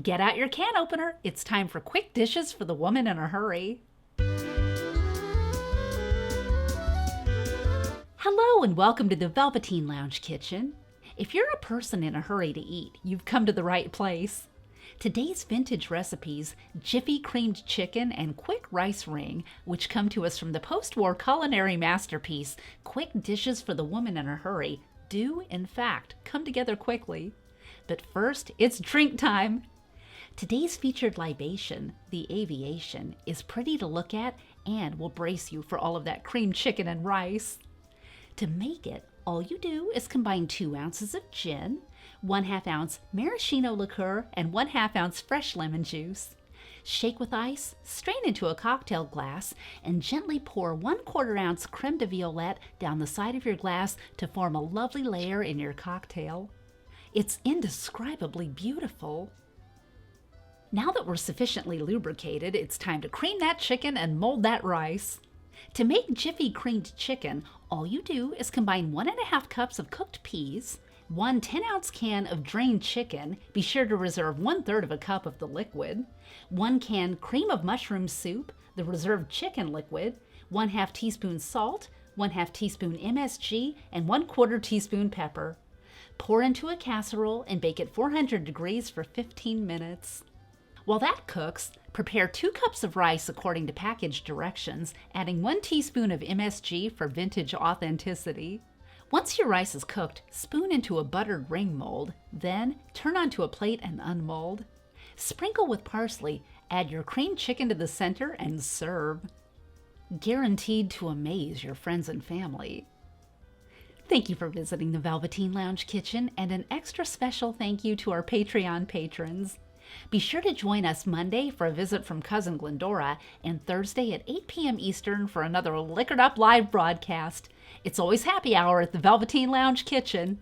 Get out your can opener. It's time for quick dishes for the woman in a hurry. Hello and welcome to the Velveteen Lounge Kitchen. If you're a person in a hurry to eat, you've come to the right place. Today's vintage recipes, Jiffy Creamed Chicken and Quick Rice Ring, which come to us from the post-war culinary masterpiece, Quick Dishes for the Woman in a Hurry, do, in fact, come together quickly. But first, it's drink time. Today's featured libation, the Aviation, is pretty to look at and will brace you for all of that creamed chicken and rice. To make it, all you do is combine 2 ounces of gin, 1/2 ounce maraschino liqueur, and 1/2 ounce fresh lemon juice. Shake with ice, strain into a cocktail glass, and gently pour 1/4 ounce creme de violette down the side of your glass to form a lovely layer in your cocktail. It's indescribably beautiful. Now that we're sufficiently lubricated, it's time to cream that chicken and mold that rice. To make Jiffy Creamed Chicken, all you do is combine 1½ cups of cooked peas, 1 10-ounce can of drained chicken, be sure to reserve 1/3 of a cup of the liquid, 1 can cream of mushroom soup, the reserved chicken liquid, 1/2 teaspoon salt, 1/2 teaspoon MSG, and 1/4 teaspoon pepper. Pour into a casserole and bake at 400 degrees for 15 minutes. While that cooks, prepare 2 cups of rice according to package directions, adding 1 teaspoon of MSG for vintage authenticity. Once your rice is cooked, spoon into a buttered ring mold, then turn onto a plate and unmold. Sprinkle with parsley, add your creamed chicken to the center, and serve. Guaranteed to amaze your friends and family. Thank you for visiting the Velveteen Lounge Kitchen, and an extra special thank you to our Patreon patrons. Be sure to join us Monday for a visit from Cousin Glendora and Thursday at 8 p.m. Eastern for another Liquored Up live broadcast. It's always happy hour at the Velveteen Lounge Kitchen.